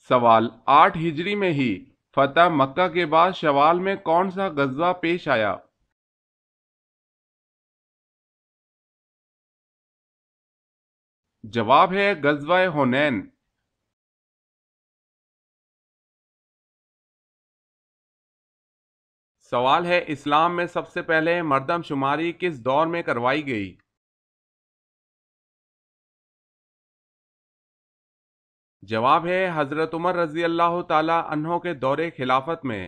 سوال: 8 ہجری میں ہی فتح مکہ کے بعد شوال میں کون سا غزوہ پیش آیا؟ جواب ہے غزوہ حنین۔ سوال ہے: اسلام میں سب سے پہلے مردم شماری کس دور میں کروائی گئی؟ جواب ہے حضرت عمر رضی اللہ تعالی عنہ کے دور خلافت میں۔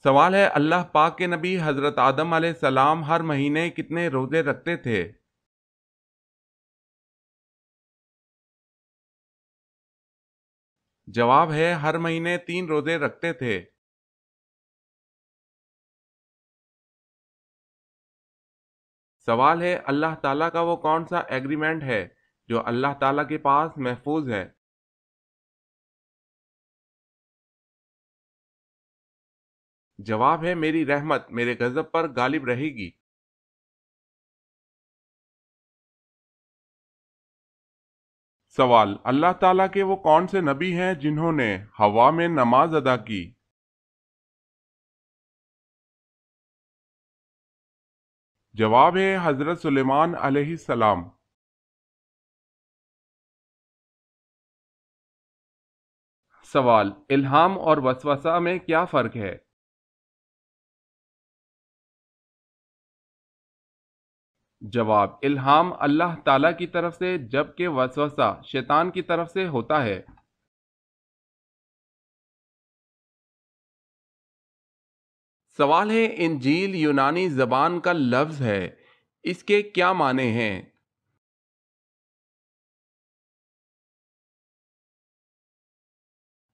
سوال ہے: اللہ پاک کے نبی حضرت آدم علیہ السلام ہر مہینے کتنے روزے رکھتے تھے؟ جواب ہے ہر مہینے 3 روزے رکھتے تھے۔ سوال ہے: اللہ تعالیٰ کا وہ کون سا ایگریمنٹ ہے جو اللہ تعالیٰ کے پاس محفوظ ہے؟ جواب ہے میری رحمت میرے غضب پر غالب رہے گی۔ سوال: اللہ تعالیٰ کے وہ کون سے نبی ہیں جنہوں نے ہوا میں نماز ادا کی؟ جواب ہے حضرت سلیمان علیہ السلام۔ سوال: الہام اور وسوسہ میں کیا فرق ہے؟ جواب: الہام اللہ تعالیٰ کی طرف سے جبکہ وسوسہ شیطان کی طرف سے ہوتا ہے۔ سوال ہے: انجیل یونانی زبان کا لفظ ہے، اس کے کیا معنی ہیں؟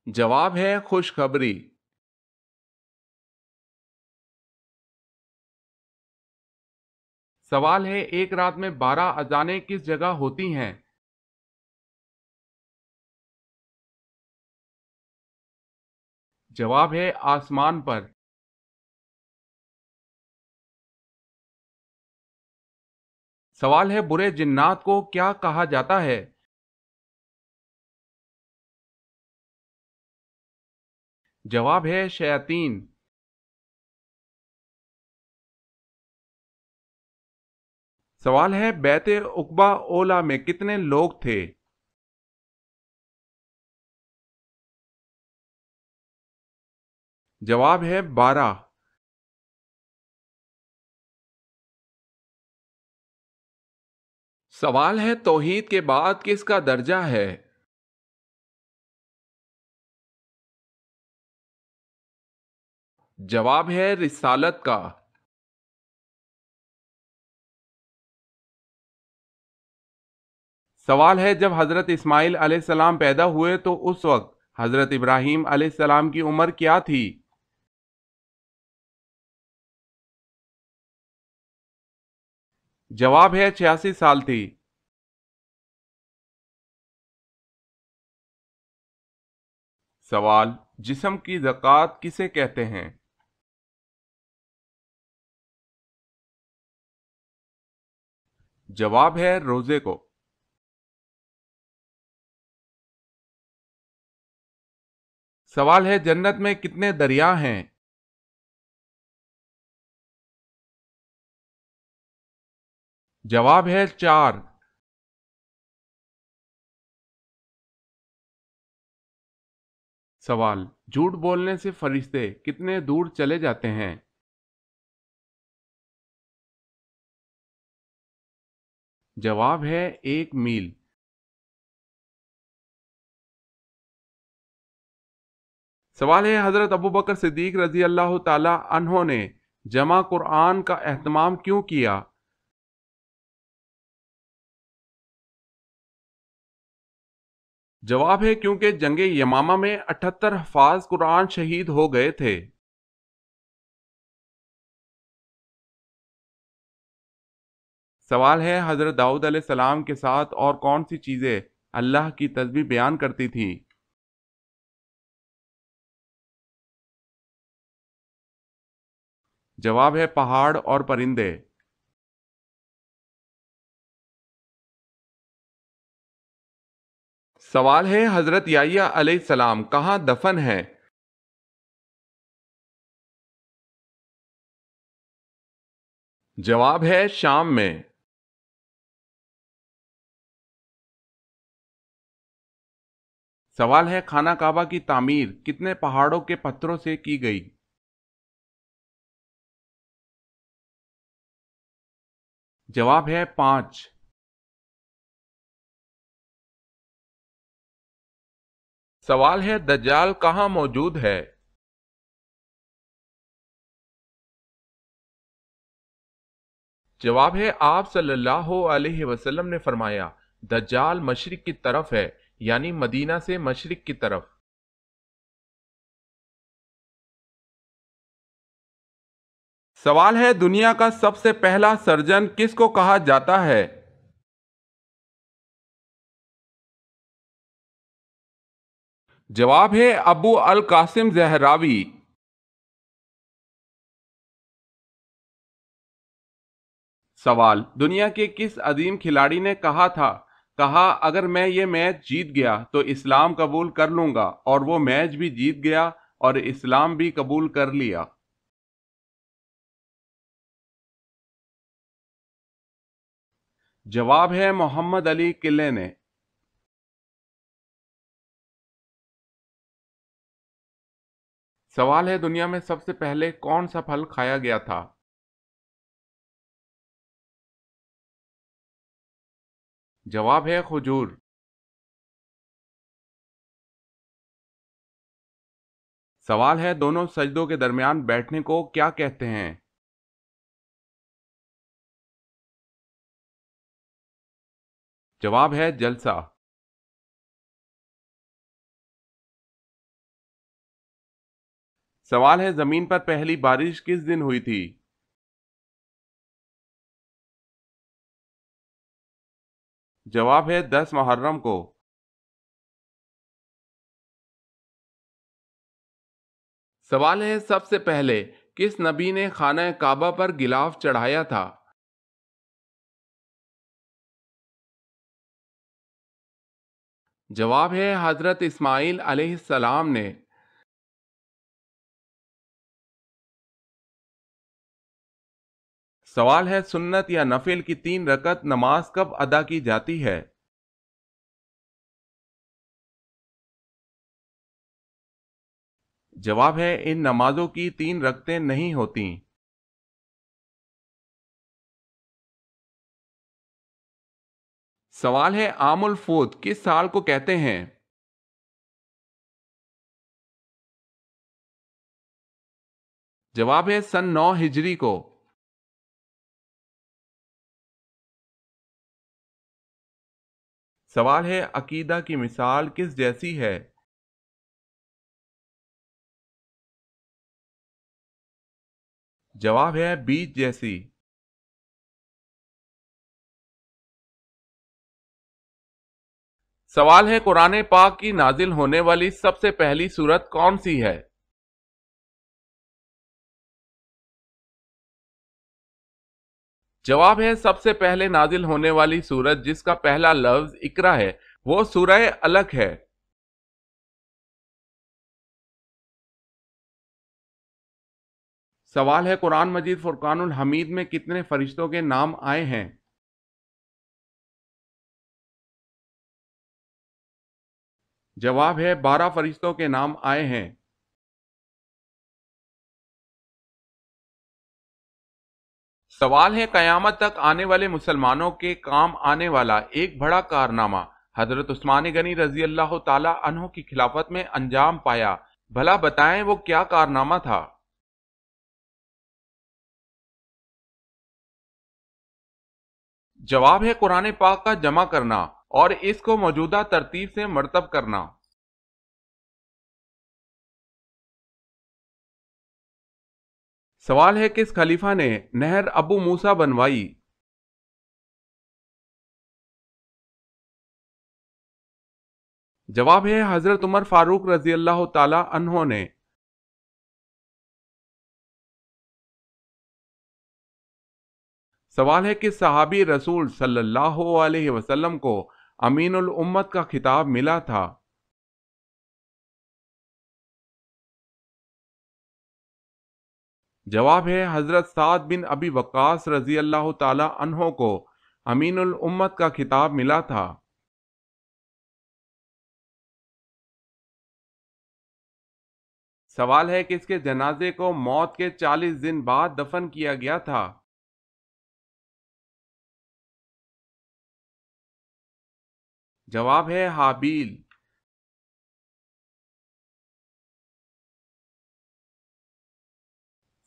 جواب ہے خوشخبری۔ سوال ہے: ایک رات میں 12 اذانیں کس جگہ ہوتی ہیں؟ جواب ہے آسمان پر۔ سوال ہے: برے جنات کو کیا کہا جاتا ہے؟ جواب ہے شیاطین۔ سوال ہے: بیت عقبہ اولا میں کتنے لوگ تھے؟ جواب ہے 12۔ سوال ہے: توحید کے بعد کس کا درجہ ہے؟ جواب ہے رسالت کا۔ سوال ہے: جب حضرت اسماعیل علیہ السلام پیدا ہوئے تو اس وقت حضرت ابراہیم علیہ السلام کی عمر کیا تھی؟ جواب ہے 86 سال تھی۔ سوال: جسم کی زکوٰۃ کسے کہتے ہیں؟ جواب ہے روزے کو۔ سوال ہے: جنت میں کتنے دریا ہیں؟ جواب ہے 4۔ سوال: جھوٹ بولنے سے فرشتے کتنے دور چلے جاتے ہیں؟ جواب ہے 1 میل۔ سوال ہے: حضرت ابوبکر صدیق رضی اللہ تعالی عنہ نے جمع قرآن کا اہتمام کیوں کیا؟ جواب ہے کیونکہ جنگ یمامہ میں 78 حفاظ قرآن شہید ہو گئے تھے۔ سوال ہے: حضرت داؤد علیہ السلام کے ساتھ اور کون سی چیزیں اللہ کی تسبیح بیان کرتی تھیں؟ جواب ہے پہاڑ اور پرندے۔ سوال ہے حضرت یحییٰ علیہ السلام کہاں دفن ہیں؟ جواب ہے شام میں۔ سوال ہے خانہ کعبہ کی تعمیر کتنے پہاڑوں کے پتھروں سے کی گئی؟ جواب ہے 5۔ سوال ہے دجال کہاں موجود ہے؟ جواب ہے آپ صلی اللہ علیہ وسلم نے فرمایا دجال مشرق کی طرف ہے، یعنی مدینہ سے مشرق کی طرف۔ سوال ہے دنیا کا سب سے پہلا سرجن کس کو کہا جاتا ہے؟ جواب ہے ابو القاسم زہراوی۔ سوال دنیا کے کس عظیم کھلاڑی نے کہا اگر میں یہ میچ جیت گیا تو اسلام قبول کر لوں گا، اور وہ میچ بھی جیت گیا اور اسلام بھی قبول کر لیا؟ جواب ہے محمد علی قلعہ نے۔ سوال ہے دنیا میں سب سے پہلے کون سا پھل کھایا گیا تھا؟ جواب ہے کھجور۔ سوال ہے دونوں سجدوں کے درمیان بیٹھنے کو کیا کہتے ہیں؟ جواب ہے جلسہ۔ سوال ہے زمین پر پہلی بارش کس دن ہوئی تھی؟ جواب ہے 10 محرم کو۔ سوال ہے سب سے پہلے کس نبی نے خانہ کعبہ پر غلاف چڑھایا تھا؟ جواب ہے حضرت اسماعیل علیہ السلام نے۔ سوال ہے سنت یا نفل کی 3 رکعت نماز کب ادا کی جاتی ہے؟ جواب ہے ان نمازوں کی 3 رکعتیں نہیں ہوتیں۔ سوال ہے عام الفوت کس سال کو کہتے ہیں؟ جواب ہے سن 9 ہجری کو۔ سوال ہے عقیدہ کی مثال کس جیسی ہے؟ جواب ہے بیج جیسی۔ سوال ہے قرآن پاک کی نازل ہونے والی سب سے پہلی سورت کون سی ہے؟ جواب ہے سب سے پہلے نازل ہونے والی سورت جس کا پہلا لفظ اقرا ہے وہ سورہ علق ہے۔ سوال ہے قرآن مجید فرقان الحمید میں کتنے فرشتوں کے نام آئے ہیں؟ جواب ہے 12 فرشتوں کے نام آئے ہیں۔ سوال ہے قیامت تک آنے والے مسلمانوں کے کام آنے والا ایک بڑا کارنامہ حضرت عثمان غنی رضی اللہ تعالی عنہ کی خلافت میں انجام پایا، بھلا بتائیں وہ کیا کارنامہ تھا؟ جواب ہے قرآن پاک کا جمع کرنا اور اس کو موجودہ ترتیب سے مرتب کرنا۔ سوال ہے کس خلیفہ نے نہر ابو موسیٰ بنوائی؟ جواب ہے حضرت عمر فاروق رضی اللہ تعالی عنہ نے۔ سوال ہے کہ صحابی رسول صلی اللہ علیہ وسلم کو امین الامت کا خطاب ملا تھا؟ جواب ہے حضرت سعد بن ابی وقاص رضی اللہ تعالی عنہ کو امین الامت کا خطاب ملا تھا۔ سوال ہے کہ اس کے جنازے کو موت کے 40 دن بعد دفن کیا گیا تھا؟ جواب ہے حابیل۔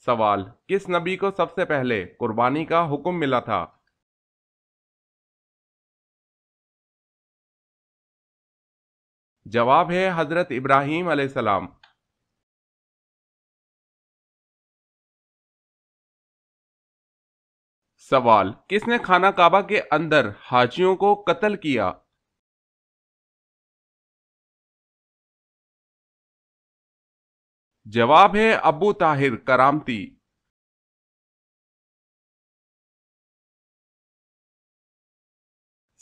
سوال، کس نبی کو سب سے پہلے قربانی کا حکم ملا تھا؟ جواب ہے حضرت ابراہیم علیہ السلام۔ سوال، کس نے خانہ کعبہ کے اندر حاجیوں کو قتل کیا؟ جواب ہے ابو طاہر کرامتی۔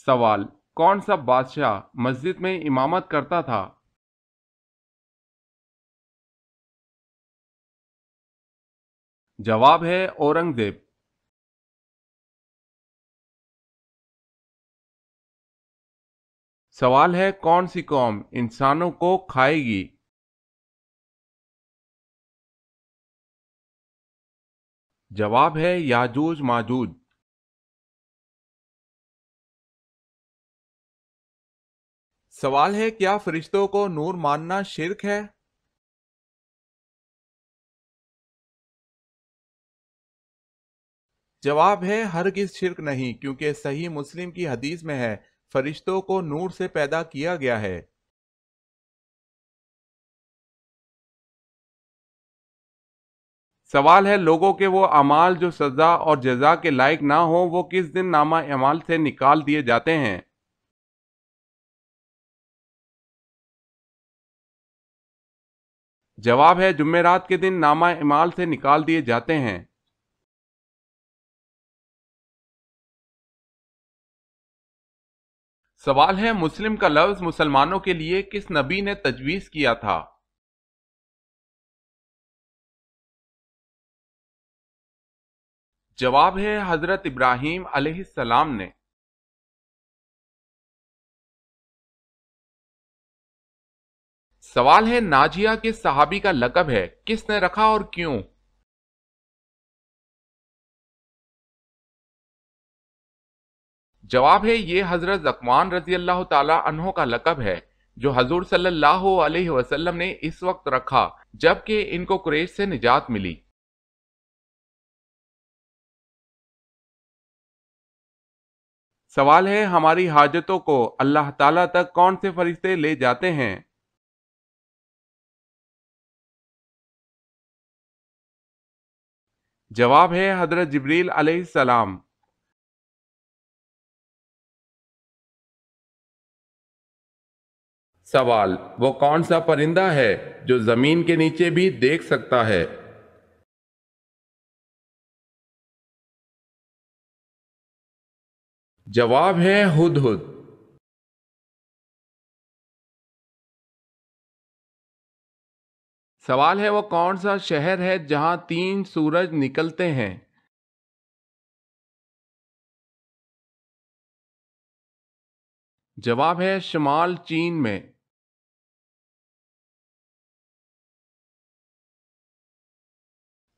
سوال، کون سا بادشاہ مسجد میں امامت کرتا تھا؟ جواب ہے اورنگزیب۔ سوال ہے کون سی قوم انسانوں کو کھائے گی؟ جواب ہے یاجوج ماجوج۔ سوال ہے کیا فرشتوں کو نور ماننا شرک ہے؟ جواب ہے ہرگز شرک نہیں، کیونکہ صحیح مسلم کی حدیث میں ہے فرشتوں کو نور سے پیدا کیا گیا ہے۔ سوال ہے لوگوں کے وہ اعمال جو سزا اور جزا کے لائق نہ ہوں وہ کس دن نامہ اعمال سے نکال دیے جاتے ہیں؟ جواب ہے جمعرات کے دن نامہ اعمال سے نکال دیے جاتے ہیں۔ سوال ہے مسلم کا لفظ مسلمانوں کے لیے کس نبی نے تجویز کیا تھا؟ جواب ہے حضرت ابراہیم علیہ السلام نے۔ سوال ہے ناجیہ کس صحابی کا لقب ہے، کس نے رکھا اور کیوں؟ جواب ہے یہ حضرت ذکوان رضی اللہ تعالی عنہ کا لقب ہے جو حضور صلی اللہ علیہ وسلم نے اس وقت رکھا جبکہ ان کو قریش سے نجات ملی۔ سوال ہے ہماری حاجتوں کو اللہ تعالیٰ تک کون سے فرشتے لے جاتے ہیں؟ جواب ہے حضرت جبریل علیہ السلام۔ سوال، وہ کون سا پرندہ ہے جو زمین کے نیچے بھی دیکھ سکتا ہے؟ جواب ہے ہدہد۔ سوال ہے وہ کون سا شہر ہے جہاں 3 سورج نکلتے ہیں؟ جواب ہے شمال چین میں۔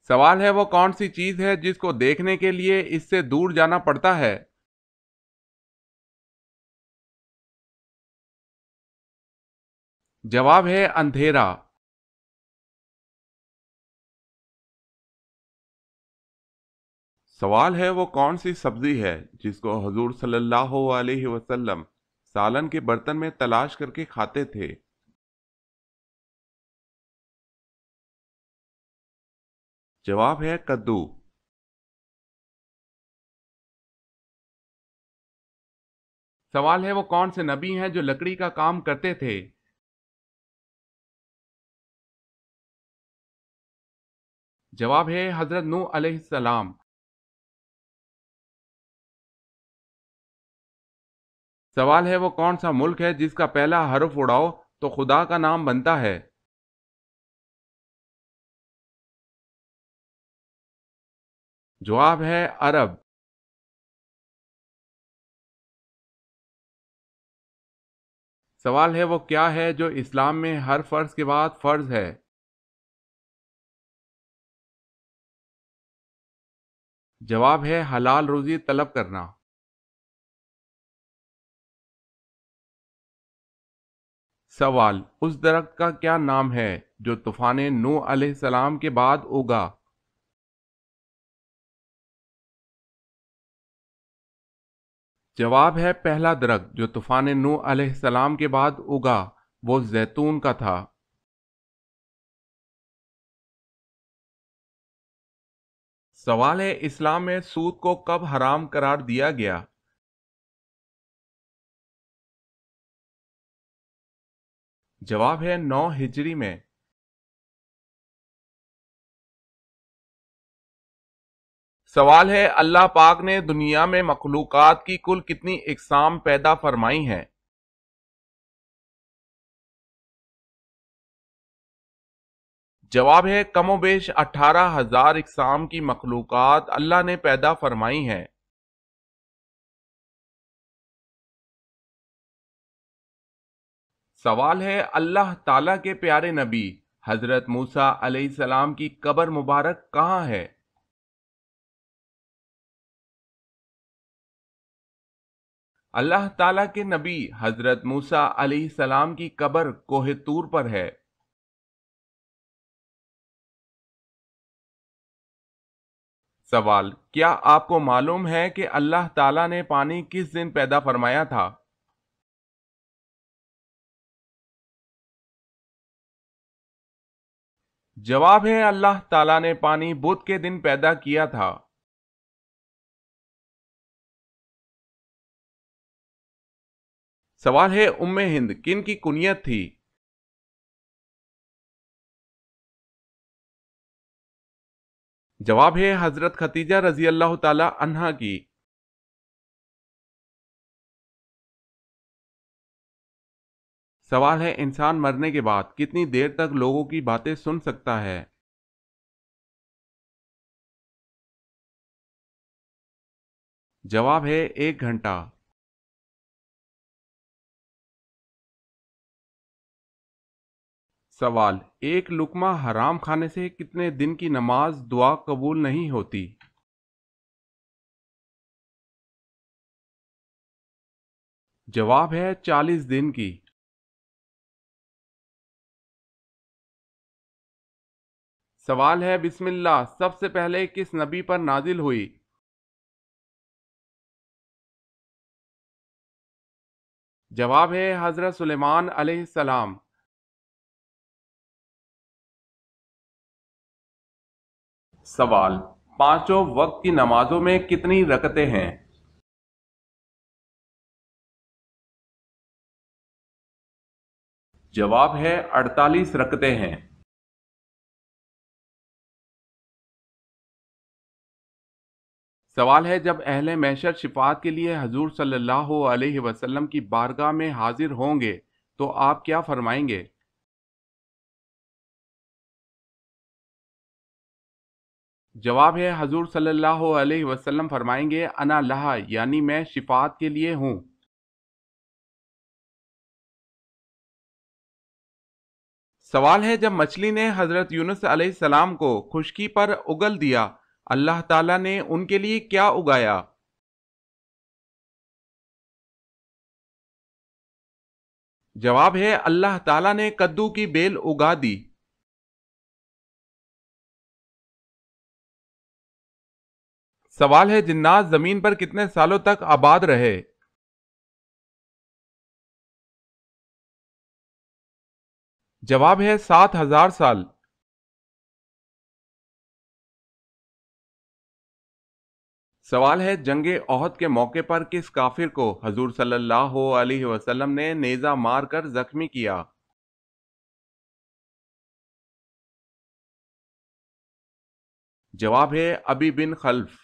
سوال ہے وہ کون سی چیز ہے جس کو دیکھنے کے لیے اس سے دور جانا پڑتا ہے؟ جواب ہے اندھیرا۔ سوال ہے وہ کون سی سبزی ہے جس کو حضور صلی اللہ علیہ وسلم سالن کے برتن میں تلاش کر کے کھاتے تھے؟ جواب ہے کدو۔ سوال ہے وہ کون سے نبی ہیں جو لکڑی کا کام کرتے تھے؟ جواب ہے حضرت نوح علیہ السلام۔ سوال ہے وہ کون سا ملک ہے جس کا پہلا حرف اڑاؤ تو خدا کا نام بنتا ہے؟ جواب ہے عرب۔ سوال ہے وہ کیا ہے جو اسلام میں ہر فرض کے بعد فرض ہے؟ جواب ہے حلال روزی طلب کرنا۔ سوال اس درخت کا کیا نام ہے جو طوفان نوح علیہ السلام کے بعد اگا؟ جواب ہے پہلا درخت جو طوفان نوح علیہ السلام کے بعد اگا وہ زیتون کا تھا۔ سوال ہے اسلام میں سود کو کب حرام قرار دیا گیا؟ جواب ہے 9 ہجری میں۔ سوال ہے اللہ پاک نے دنیا میں مخلوقات کی کل کتنی اقسام پیدا فرمائی ہیں؟ جواب ہے کم و بیش 18,000 اقسام کی مخلوقات اللہ نے پیدا فرمائی ہیں۔ سوال ہے اللہ تعالیٰ کے پیارے نبی حضرت موسیٰ علیہ السلام کی قبر مبارک کہاں ہے؟ اللہ تعالیٰ کے نبی حضرت موسیٰ علیہ السلام کی قبر کوہ طور پر ہے۔ سوال کیا آپ کو معلوم ہے کہ اللہ تعالیٰ نے پانی کس دن پیدا فرمایا تھا؟ جواب ہے اللہ تعالیٰ نے پانی بدھ کے دن پیدا کیا تھا۔ سوال ہے ام ہند کن کی کنیت تھی؟ جواب ہے حضرت ختیجہ رضی اللہ تعالی عنہا کی۔ سوال ہے انسان مرنے کے بعد کتنی دیر تک لوگوں کی باتیں سن سکتا ہے؟ جواب ہے 1 گھنٹہ۔ سوال ایک لقمہ حرام کھانے سے کتنے دن کی نماز دعا قبول نہیں ہوتی؟ جواب ہے 40 دن کی۔ سوال ہے بسم اللہ سب سے پہلے کس نبی پر نازل ہوئی؟ جواب ہے حضرت سلیمان علیہ السلام۔ سوال پانچوں وقت کی نمازوں میں کتنی رکعتیں ہیں؟ جواب ہے 48 رکعتیں ہیں۔ سوال ہے جب اہل محشر شفاعت کے لیے حضور صلی اللہ علیہ وسلم کی بارگاہ میں حاضر ہوں گے تو آپ کیا فرمائیں گے؟ جواب ہے حضور صلی اللہ علیہ وسلم فرمائیں گے انا لہا یعنی میں شفاعت کے لیے ہوں۔ سوال ہے جب مچھلی نے حضرت یونس علیہ السلام کو خشکی پر اگل دیا اللہ تعالیٰ نے ان کے لیے کیا اگایا؟ جواب ہے اللہ تعالیٰ نے کدو کی بیل اگا دی۔ سوال ہے جنات زمین پر کتنے سالوں تک آباد رہے؟ جواب ہے 7,000 سال۔ سوال ہے جنگ احد کے موقع پر کس کافر کو حضور صلی اللہ علیہ وسلم نے نیزہ مار کر زخمی کیا؟ جواب ہے ابی بن خلف۔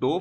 2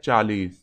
40।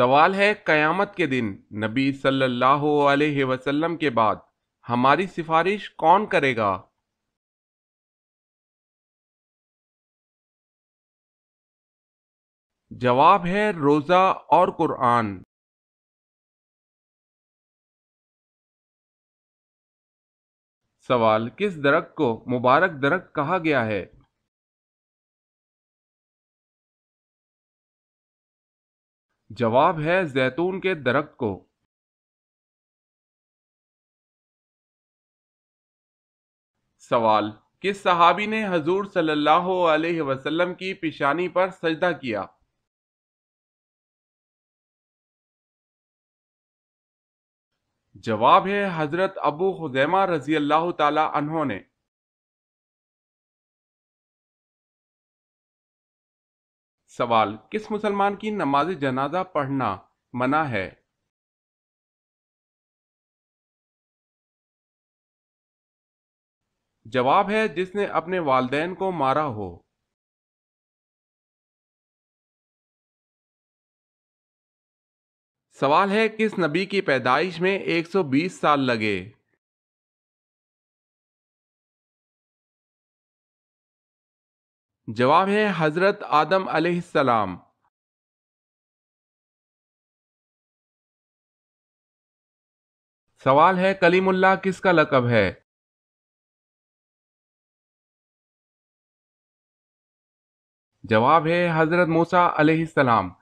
سوال ہے قیامت کے دن نبی صلی اللہ علیہ وسلم کے بعد ہماری سفارش کون کرے گا؟ جواب ہے روزہ اور قرآن۔ سوال کس درخت کو مبارک درخت کہا گیا ہے؟ جواب ہے زیتون کے درخت کو۔ سوال کس صحابی نے حضور صلی اللہ علیہ وسلم کی پیشانی پر سجدہ کیا؟ جواب ہے حضرت ابو خزیمہ رضی اللہ تعالی عنہ نے۔ سوال کس مسلمان کی نماز جنازہ پڑھنا منع ہے؟ جواب ہے جس نے اپنے والدین کو مارا ہو۔ سوال ہے کس نبی کی پیدائش میں 120 سال لگے؟ جواب ہے حضرت آدم علیہ السلام۔ سوال ہے کلیم اللہ کس کا لقب ہے؟ جواب ہے حضرت موسیٰ علیہ السلام۔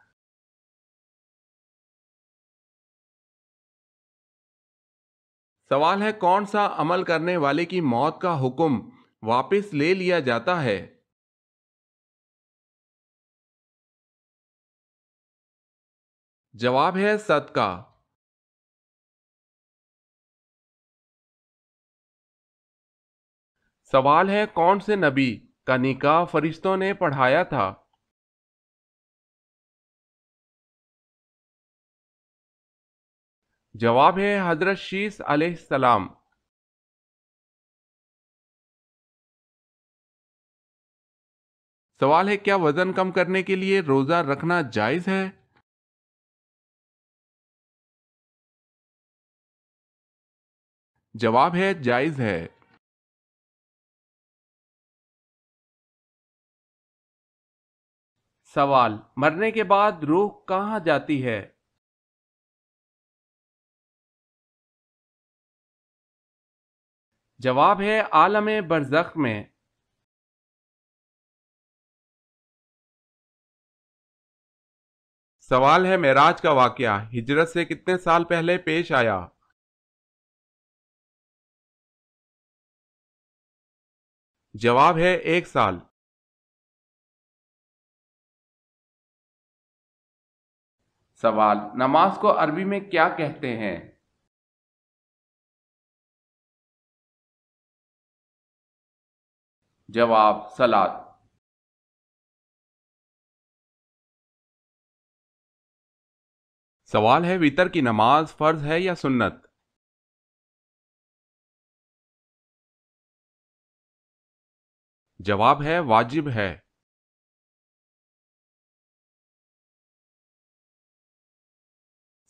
سوال ہے کون سا عمل کرنے والے کی موت کا حکم واپس لے لیا جاتا ہے؟ جواب ہے صدقہ۔ سوال ہے کون سے نبی کا نکاح فرشتوں نے پڑھایا تھا؟ جواب ہے حضرت شیس علیہ السلام۔ سوال ہے کیا وزن کم کرنے کے لیے روزہ رکھنا جائز ہے؟ جواب ہے جائز ہے۔ سوال مرنے کے بعد روح کہاں جاتی ہے؟ جواب ہے عالم برزخ میں۔ سوال ہے معراج کا واقعہ ہجرت سے کتنے سال پہلے پیش آیا؟ جواب ہے 1 سال۔ سوال نماز کو عربی میں کیا کہتے ہیں؟ جواب صلاۃ۔ سوال ہے وتر کی نماز فرض ہے یا سنت؟ جواب ہے واجب ہے۔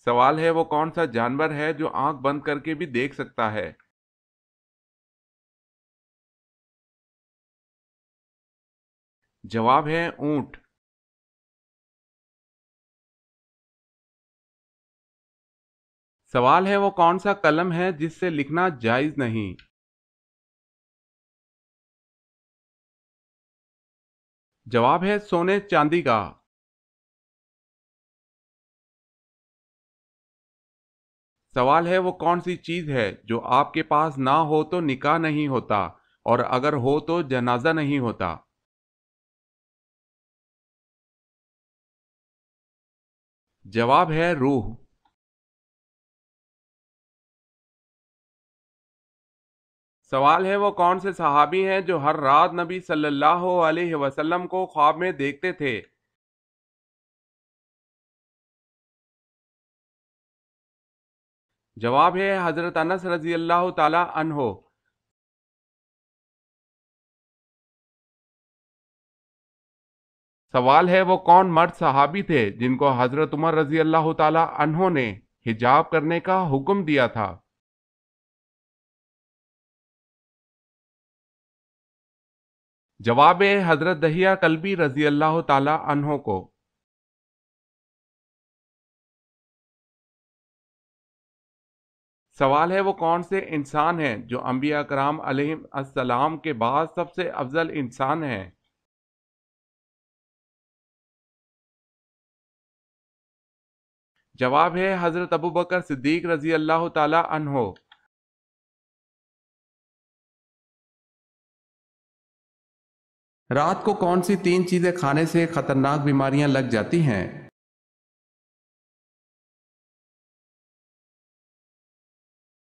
سوال ہے وہ کون سا جانور ہے جو آنکھ بند کر کے بھی دیکھ سکتا ہے؟ جواب ہے اونٹ۔ سوال ہے وہ کون سا قلم ہے جس سے لکھنا جائز نہیں؟ جواب ہے سونے چاندی کا۔ سوال ہے وہ کون سی چیز ہے جو آپ کے پاس نہ ہو تو نکاح نہیں ہوتا اور اگر ہو تو جنازہ نہیں ہوتا؟ جواب ہے روح۔ سوال ہے وہ کون سے صحابی ہیں جو ہر رات نبی صلی اللہ علیہ وسلم کو خواب میں دیکھتے تھے؟ جواب ہے حضرت انس رضی اللہ تعالی عنہ۔ سوال ہے وہ کون مرد صحابی تھے جن کو حضرت عمر رضی اللہ تعالی عنہ نے حجاب کرنے کا حکم دیا تھا؟ جواب ہے حضرت دحیہ کلبی رضی اللہ تعالی عنہ کو۔ سوال ہے وہ کون سے انسان ہیں جو انبیاء کرام علیہ السلام کے بعد سب سے افضل انسان ہیں؟ جواب ہے حضرت ابوبکر صدیق رضی اللہ تعالی عنہ۔ رات کو کون سی 3 چیزیں کھانے سے خطرناک بیماریاں لگ جاتی ہیں؟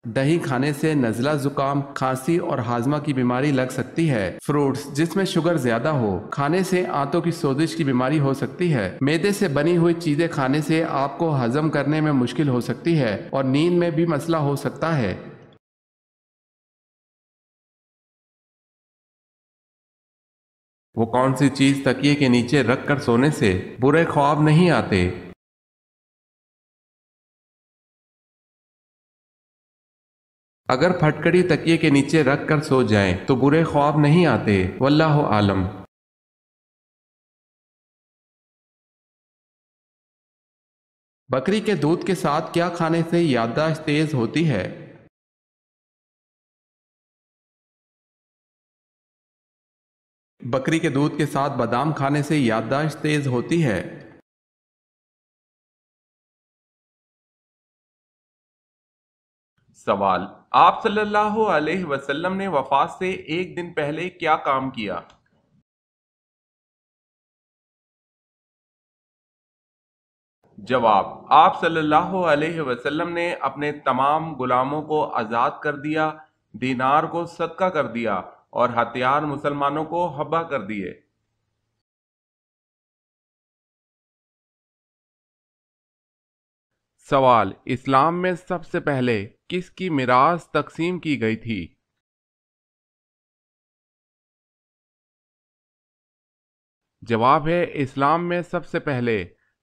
دہی کھانے سے نزلہ، زکام، کھانسی اور ہاضمہ کی بیماری لگ سکتی ہے۔ فروٹس جس میں شوگر زیادہ ہو کھانے سے آنتوں کی سوزش کی بیماری ہو سکتی ہے۔ میدے سے بنی ہوئی چیزیں کھانے سے آپ کو ہضم کرنے میں مشکل ہو سکتی ہے اور نیند میں بھی مسئلہ ہو سکتا ہے۔ وہ کون سی چیز تکیے کے نیچے رکھ کر سونے سے برے خواب نہیں آتے؟ اگر پھٹکڑی تکیے کے نیچے رکھ کر سو جائیں تو برے خواب نہیں آتے، واللہ عالم۔ بکری کے دودھ کے ساتھ کیا کھانے سے یادداشت تیز ہوتی ہے؟ بکری کے دودھ کے ساتھ بادام کھانے سے یادداشت تیز ہوتی ہے۔ سوال: آپ صلی اللہ علیہ وسلم نے وفات سے ایک دن پہلے کیا کام کیا؟ جواب: آپ صلی اللہ علیہ وسلم نے اپنے تمام غلاموں کو آزاد کر دیا، دینار کو صدقہ کر دیا اور ہتھیار مسلمانوں کو حبہ کر دیے۔ سوال: اسلام میں سب سے پہلے کس کی میراث تقسیم کی گئی تھی؟ جواب ہے اسلام میں سب سے پہلے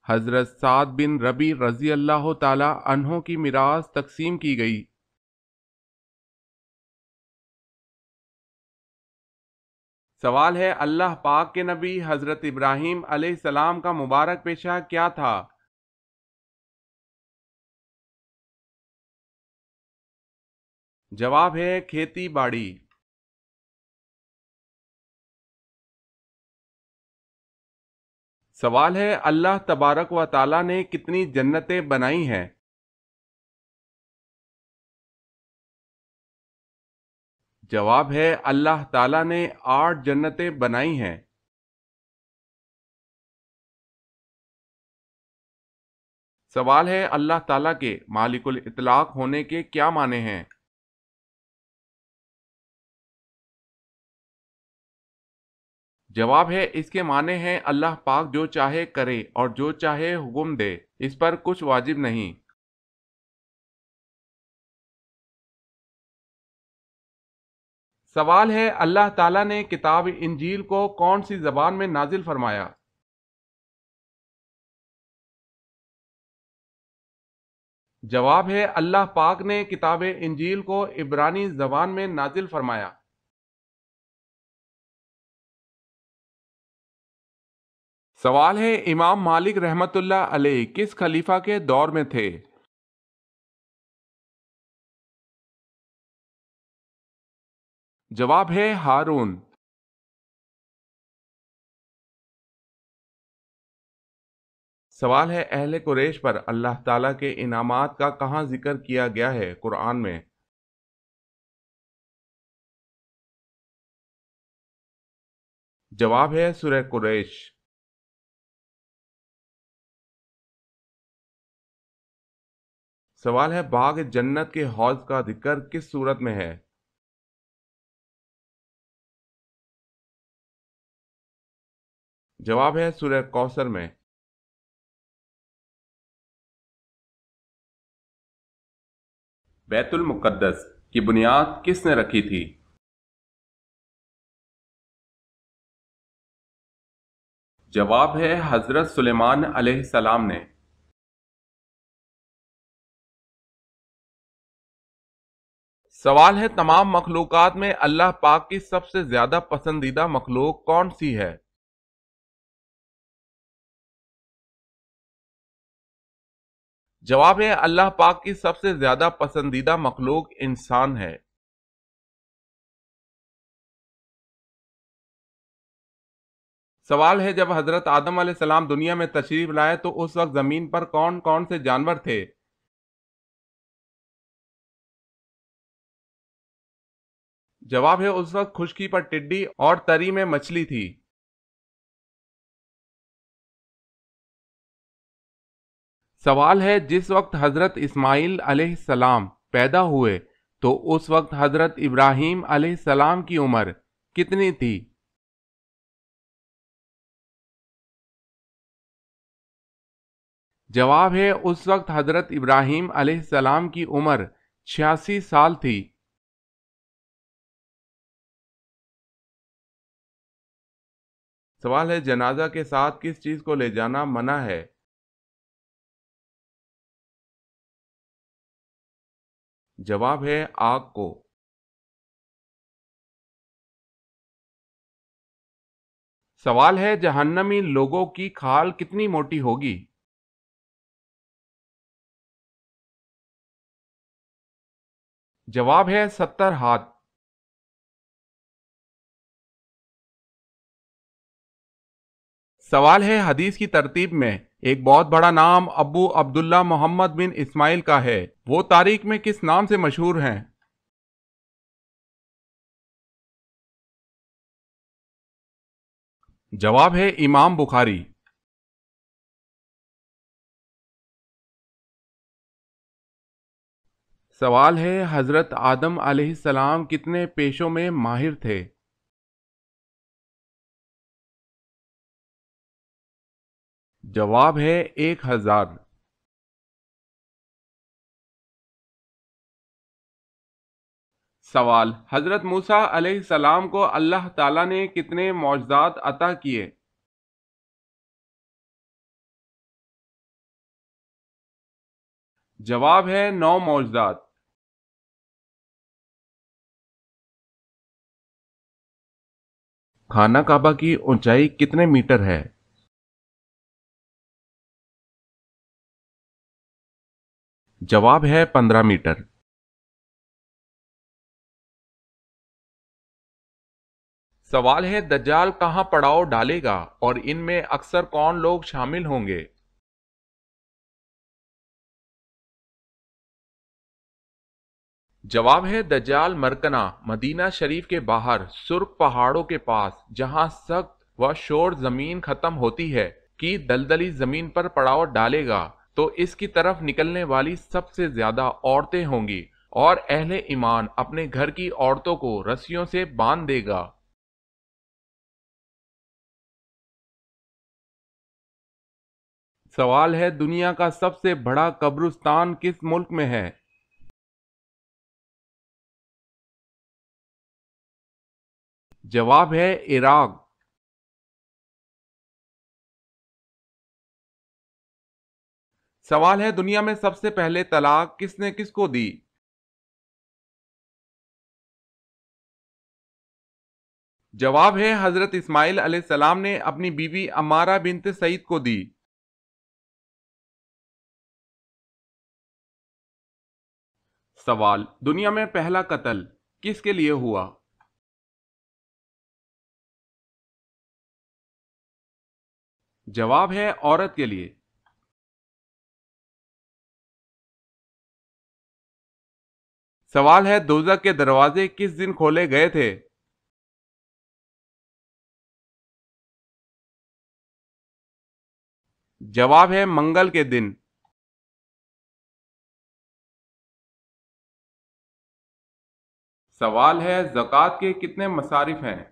حضرت سعد بن ربی رضی اللہ تعالی عنہ کی میراث تقسیم کی گئی۔ سوال ہے اللہ پاک کے نبی حضرت ابراہیم علیہ السلام کا مبارک پیشہ کیا تھا؟ جواب ہے کھیتی باڑی۔ سوال ہے اللہ تبارک و تعالی نے کتنی جنتیں بنائی ہیں؟ جواب ہے اللہ تعالی نے 8 جنتیں بنائی ہیں۔ سوال ہے اللہ تعالی کے مالک الاطلاق ہونے کے کیا معنی ہیں؟ جواب ہے اس کے معنی ہیں اللہ پاک جو چاہے کرے اور جو چاہے حکم دے، اس پر کچھ واجب نہیں۔ سوال ہے اللہ تعالیٰ نے کتاب انجیل کو کون سی زبان میں نازل فرمایا؟ جواب ہے اللہ پاک نے کتاب انجیل کو عبرانی زبان میں نازل فرمایا۔ سوال ہے امام مالک رحمت اللہ علیہ کس خلیفہ کے دور میں تھے؟ جواب ہے ہارون۔ سوال ہے اہل قریش پر اللہ تعالیٰ کے انعامات کا کہاں ذکر کیا گیا ہے قرآن میں؟ جواب ہے سورہ قریش۔ سوال ہے باغ جنت کے حوض کا ذکر کس صورت میں ہے؟ جواب ہے سورہ کوثر میں۔ بیت المقدس کی بنیاد کس نے رکھی تھی؟ جواب ہے حضرت سلیمان علیہ السلام نے۔ سوال ہے تمام مخلوقات میں اللہ پاک کی سب سے زیادہ پسندیدہ مخلوق کون سی ہے؟ جواب ہے اللہ پاک کی سب سے زیادہ پسندیدہ مخلوق انسان ہے۔ سوال ہے جب حضرت آدم علیہ السلام دنیا میں تشریف لائے تو اس وقت زمین پر کون کون سے جانور تھے؟ جواب ہے اس وقت خشکی پر ٹڈی اور تری میں مچھلی تھی۔ سوال ہے جس وقت حضرت اسماعیل علیہ السلام پیدا ہوئے تو اس وقت حضرت ابراہیم علیہ السلام کی عمر کتنی تھی؟ جواب ہے اس وقت حضرت ابراہیم علیہ السلام کی عمر 86 سال تھی۔ سوال ہے جنازہ کے ساتھ کس چیز کو لے جانا منع ہے؟ جواب ہے آگ کو۔ سوال ہے جہنمی لوگوں کی کھال کتنی موٹی ہوگی؟ جواب ہے 70 ہاتھ۔ سوال ہے حدیث کی ترتیب میں ایک بہت بڑا نام ابو عبداللہ محمد بن اسماعیل کا ہے، وہ تاریخ میں کس نام سے مشہور ہیں؟ جواب ہے امام بخاری۔ سوال ہے حضرت آدم علیہ السلام کتنے پیشوں میں ماہر تھے؟ جواب ہے 1000۔ سوال حضرت موسیٰ علیہ السلام کو اللہ تعالیٰ نے کتنے معجزات عطا کیے؟ جواب ہے 9 معجزات۔ خانہ کعبہ کی اونچائی کتنے میٹر ہے؟ جواب ہے 15 میٹر۔ سوال ہے دجال کہاں پڑاؤ ڈالے گا اور ان میں اکثر کون لوگ شامل ہوں گے؟ جواب ہے دجال مرکنا مدینہ شریف کے باہر سرخ پہاڑوں کے پاس جہاں سخت و شور زمین ختم ہوتی ہے کی دلدلی زمین پر پڑاؤ ڈالے گا تو اس کی طرف نکلنے والی سب سے زیادہ عورتیں ہوں گی اور اہل ایمان اپنے گھر کی عورتوں کو رسیوں سے باندھ دے گا۔ سوال ہے دنیا کا سب سے بڑا قبرستان کس ملک میں ہے؟ جواب ہے عراق۔ سوال ہے دنیا میں سب سے پہلے طلاق کس نے کس کو دی؟ جواب ہے حضرت اسماعیل علیہ السلام نے اپنی بیوی عمارہ بنت سعید کو دی۔ سوال دنیا میں پہلا قتل کس کے لیے ہوا؟ جواب ہے عورت کے لیے۔ سوال ہے دوزخ کے دروازے کس دن کھولے گئے تھے؟ جواب ہے منگل کے دن۔ سوال ہے زکوٰۃ کے کتنے مصارف ہیں؟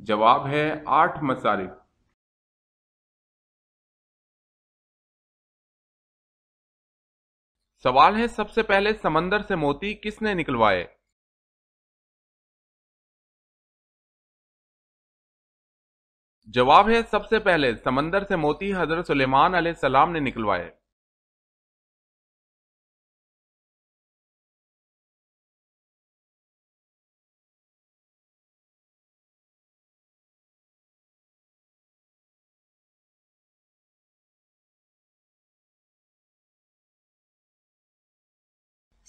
جواب ہے 8 مصارف۔ سوال ہے سب سے پہلے سمندر سے موتی کس نے نکلوائے؟ جواب ہے سب سے پہلے سمندر سے موتی حضرت سلیمان علیہ السلام نے نکلوائے۔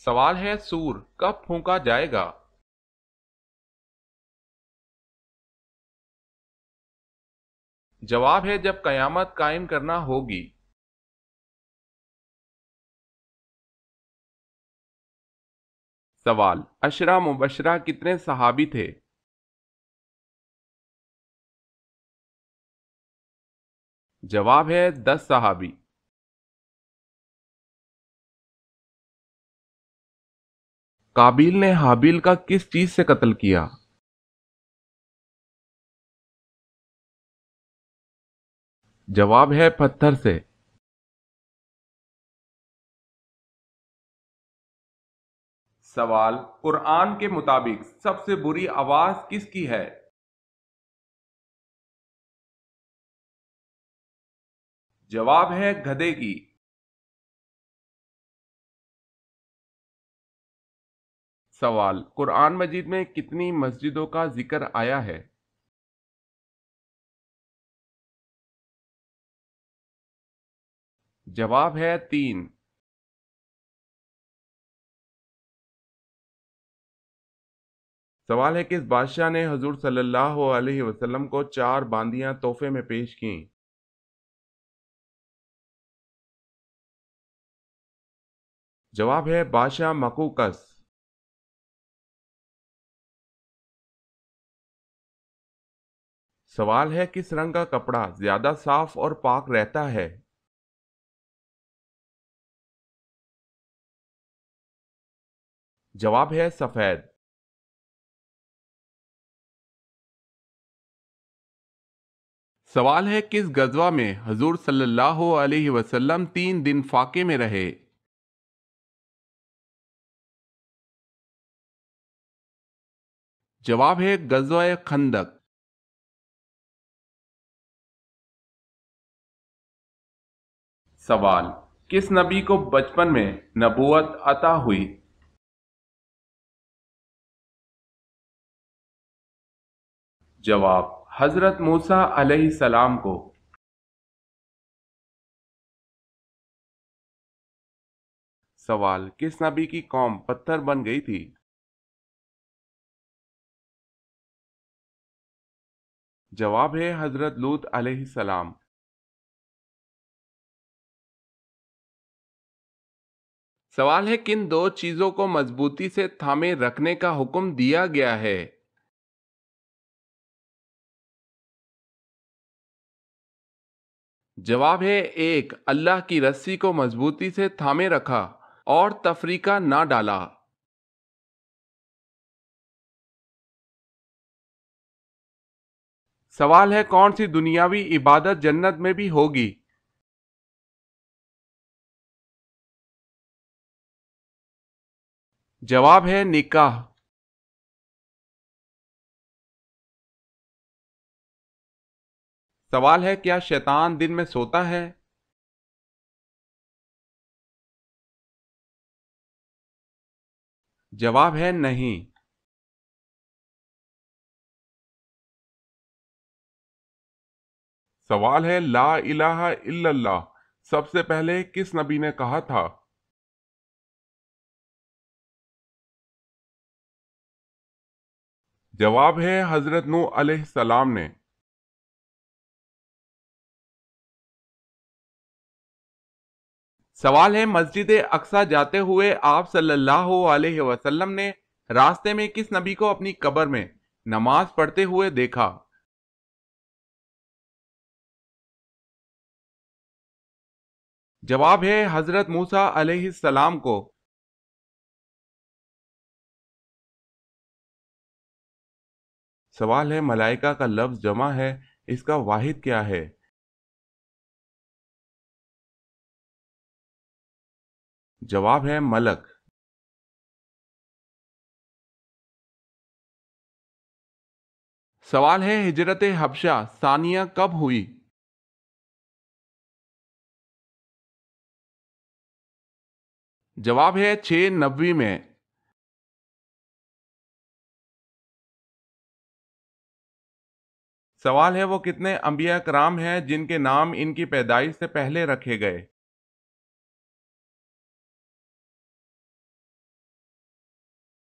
سوال ہے سور کب پھونکا جائے گا؟ جواب ہے جب قیامت قائم کرنا ہوگی۔ سوال عشرہ مبشرہ کتنے صحابی تھے؟ جواب ہے 10 صحابی۔ قابیل نے حابیل کا کس چیز سے قتل کیا؟ جواب ہے پتھر سے۔ سوال قرآن کے مطابق سب سے بری آواز کس کی ہے؟ جواب ہے گدھے کی۔ سوال قرآن مجید میں کتنی مسجدوں کا ذکر آیا ہے؟ جواب ہے 3۔ سوال ہے کس بادشاہ نے حضور صلی اللہ علیہ وسلم کو 4 باندیاں تحفے میں پیش کیں؟ جواب ہے بادشاہ مقوقس۔ سوال ہے کس رنگ کا کپڑا زیادہ صاف اور پاک رہتا ہے؟ جواب ہے سفید۔ سوال ہے کس غزوہ میں حضور صلی اللہ علیہ وسلم 3 دن فاقے میں رہے؟ جواب ہے غزوہ خندق۔ سوال کس نبی کو بچپن میں نبوت عطا ہوئی؟ جواب حضرت موسیٰ علیہ السلام کو۔ سوال کس نبی کی قوم پتھر بن گئی تھی؟ جواب ہے حضرت لوط علیہ السلام۔ سوال ہے کن 2 چیزوں کو مضبوطی سے تھامے رکھنے کا حکم دیا گیا ہے؟ جواب ہے 1 اللہ کی رسی کو مضبوطی سے تھامے رکھا اور تفریقہ نہ ڈالا۔ سوال ہے کون سی دنیاوی عبادت جنت میں بھی ہوگی؟ جواب ہے نکاح۔ سوال ہے کیا شیطان دن میں سوتا ہے؟ جواب ہے نہیں۔ سوال ہے لا الہ الا اللہ سب سے پہلے کس نبی نے کہا تھا؟ جواب ہے حضرت نوح علیہ السلام نے۔ سوال ہے مسجد اقصی جاتے ہوئے آپ صلی اللہ علیہ وسلم نے راستے میں کس نبی کو اپنی قبر میں نماز پڑھتے ہوئے دیکھا؟ جواب ہے حضرت موسیٰ علیہ السلام کو۔ سوال ہے ملائکہ کا لفظ جمع ہے اس کا واحد کیا ہے؟ جواب ہے ملک۔ سوال ہے ہجرت حبشہ ثانیہ کب ہوئی؟ جواب ہے 690 میں۔ سوال ہے وہ کتنے انبیاء کرام ہیں جن کے نام ان کی پیدائش سے پہلے رکھے گئے؟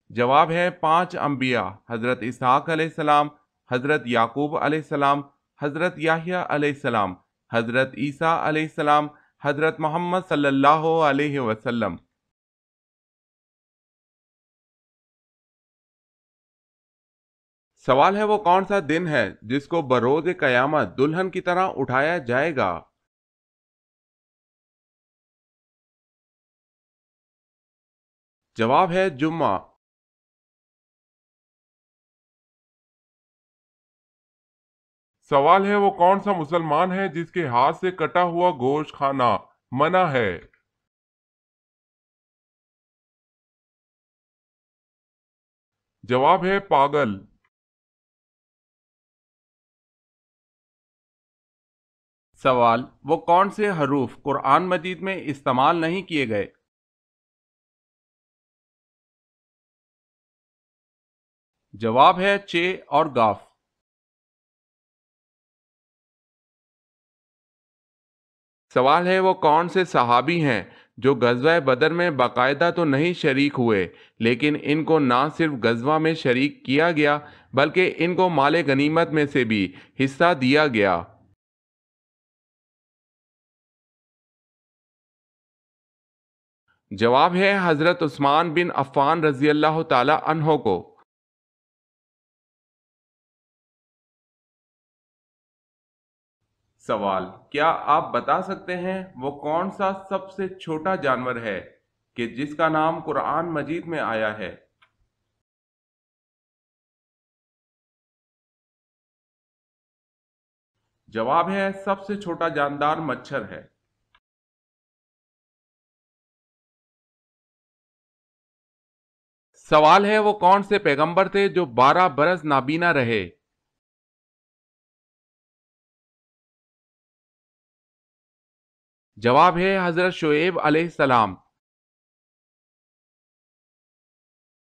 جواب ہے 5 انبیاء، حضرت اسحاق علیہ السلام، حضرت یعقوب علیہ السلام، حضرت یحییٰ علیہ السلام، حضرت عیسیٰ علیہ السلام، حضرت محمد صلی اللہ علیہ وسلم۔ سوال ہے وہ کون سا دن ہے جس کو بروز قیامت دلہن کی طرح اٹھایا جائے گا؟ جواب ہے جمعہ۔ سوال ہے وہ کون سا مسلمان ہے جس کے ہاتھ سے کٹا ہوا گوشت کھانا منع ہے؟ جواب ہے پاگل۔ سوال وہ کون سے حروف قرآن مجید میں استعمال نہیں کیے گئے؟ جواب ہے چ اور گاف۔ سوال ہے وہ کون سے صحابی ہیں جو غزوہ بدر میں باقاعدہ تو نہیں شریک ہوئے، لیکن ان کو نہ صرف غزوہ میں شریک کیا گیا بلکہ ان کو مال غنیمت میں سے بھی حصہ دیا گیا؟ جواب ہے حضرت عثمان بن عفان رضی اللہ تعالی عنہ کو۔ سوال کیا آپ بتا سکتے ہیں وہ کون سا سب سے چھوٹا جانور ہے کہ جس کا نام قرآن مجید میں آیا ہے؟ جواب ہے سب سے چھوٹا جاندار مچھر ہے۔ سوال ہے وہ کون سے پیغمبر تھے جو 12 برس نابینا رہے؟ جواب ہے حضرت شعیب علیہ السلام۔